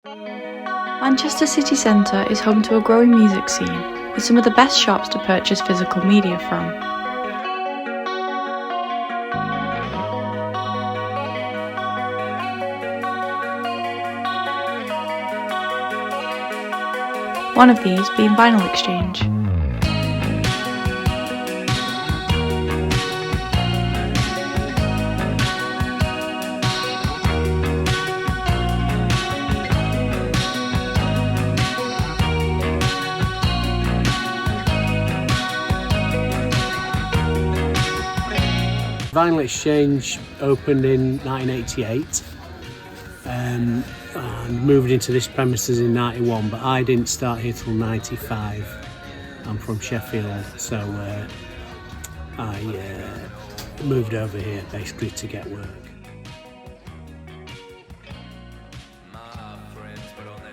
Manchester city centre is home to a growing music scene, with some of the best shops to purchase physical media from. One of these being Vinyl Exchange. Vinyl Exchange opened in 1988 and moved into this premises in 91, but I didn't start here till 95. I'm from Sheffield, so I moved over here basically to get work.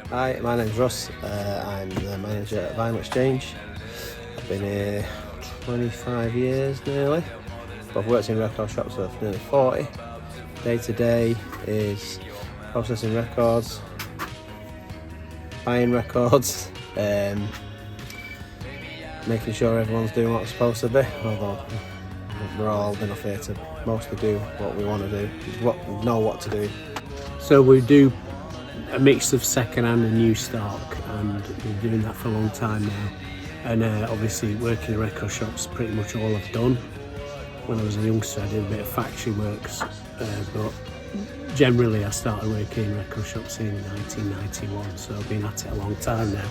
Hi, my name's Russ. I'm the manager at Vinyl Exchange. I've been here 25 years nearly. I've worked in record shops for nearly 40. Day to day is processing records, buying records, making sure everyone's doing what they're supposed to be, although we're all old enough here to mostly do what we want to do, know what to do. So we do a mix of second-hand and new stock, and we've been doing that for a long time now. And obviously working in record shops, pretty much all I've done. When I was a youngster I did a bit of factory works, but generally I started working in record shops in 1991, so I've been at it a long time now.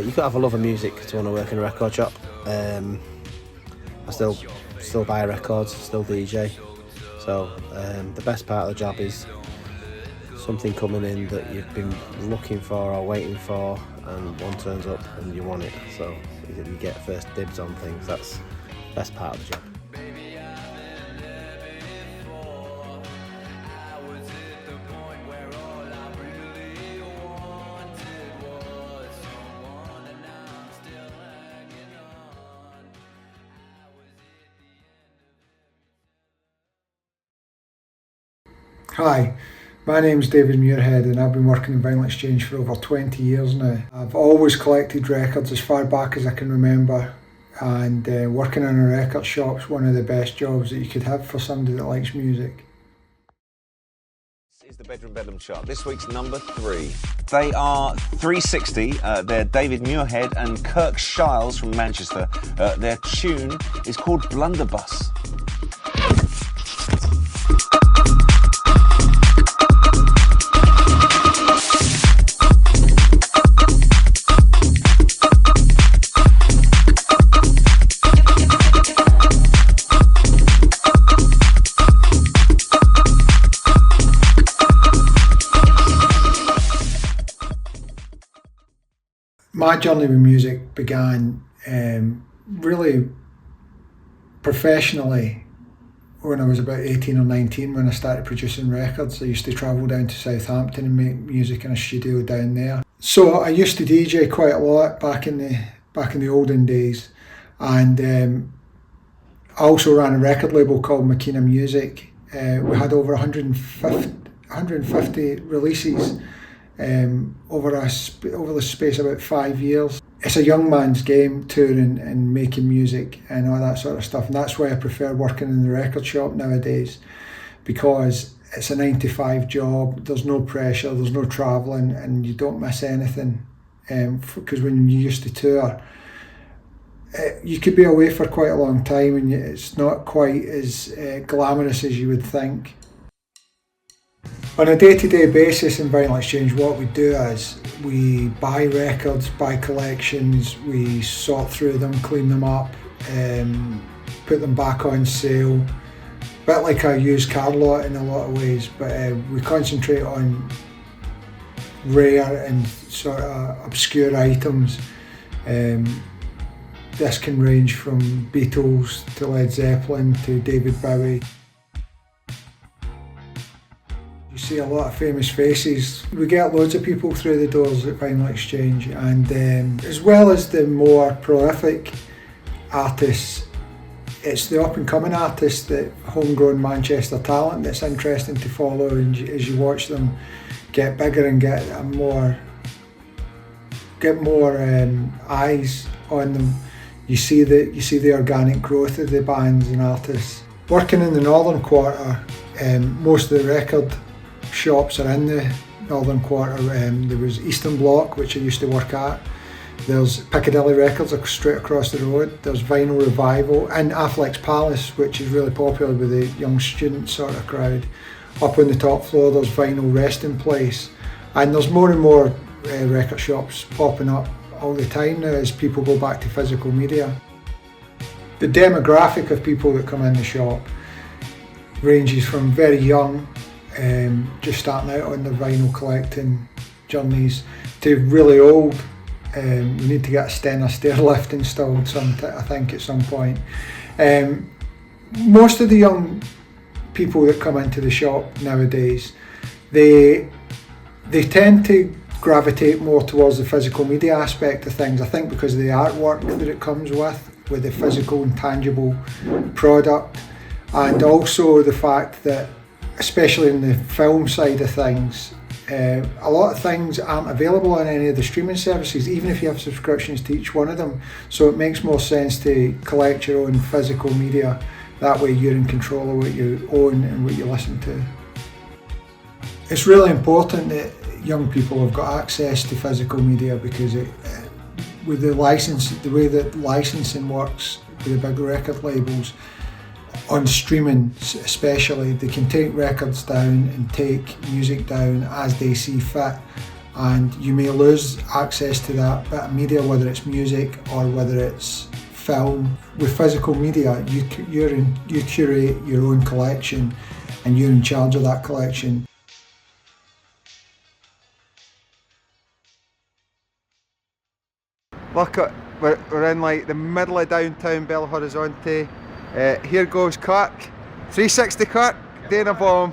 You've got to have a love of music to want to work in a record shop. I still buy records, still DJ, so the best part of the job is something coming in that you've been looking for or waiting for, and one turns up and you want it, so you get first dibs on things. That's best part of the job. Hi, my name's David Muirhead and I've been working in Vinyl Exchange for over 20 years now. I've always collected records as far back as I can remember, and working in a record shop's one of the best jobs that you could have for somebody that likes music. This is the Bedroom Bedlam chart. This week's number 3. They are 360. They're David Muirhead and Kirk Shiles from Manchester. Their tune is called Blunderbuss. My journey with music began really professionally when I was about 18 or 19, when I started producing records. I used to travel down to Southampton and make music in a studio down there. So I used to DJ quite a lot back in the olden days, and I also ran a record label called Makina Music. We had over 150 releases over the space of about 5 years. It's a young man's game, touring and making music and all that sort of stuff, and that's why I prefer working in the record shop nowadays, because it's a 9 to 5 job. There's no pressure, there's no travelling, and you don't miss anything, because when you used to tour, you could be away for quite a long time and it's not quite as glamorous as you would think. On a day-to-day basis in Vinyl Exchange, what we do is we buy records, buy collections, we sort through them, clean them up, put them back on sale. A bit like a used car lot in a lot of ways, but we concentrate on rare and sort of obscure items. This can range from Beatles to Led Zeppelin to David Bowie. You see a lot of famous faces. We get loads of people through the doors at Vinyl Exchange, and as well as the more prolific artists, it's the up-and-coming artists, that homegrown Manchester talent, that's interesting to follow, and as you watch them get bigger and get more eyes on them. You see the organic growth of the bands and artists. Working in the Northern Quarter, most of the record shops are in the Northern Quarter. There was Eastern Bloc, which I used to work at. There's Piccadilly Records straight across the road. There's Vinyl Revival and Affleck's Palace, which is really popular with the young student sort of crowd. Up on the top floor there's Vinyl Resting Place, and there's more and more record shops popping up all the time now as people go back to physical media. The demographic of people that come in the shop ranges from very young, just starting out on their vinyl collecting journeys, to really old. We need to get a Stena stair lift installed I think at some point. Most of the young people that come into the shop nowadays, they tend to gravitate more towards the physical media aspect of things, I think because of the artwork that it comes with the physical and tangible product, and also the fact that, especially in the film side of things, a lot of things aren't available on any of the streaming services, even if you have subscriptions to each one of them. So it makes more sense to collect your own physical media. That way you're in control of what you own and what you listen to. It's really important that young people have got access to physical media, because with the way that licensing works with the big record labels, on streaming especially, they can take records down and take music down as they see fit, and you may lose access to that bit of media, whether it's music or whether it's film. With physical media, you curate your own collection and you're in charge of that collection. Look, we're in like the middle of downtown Belo Horizonte. Here goes Kirk, 360 Kirk, doing a bomb.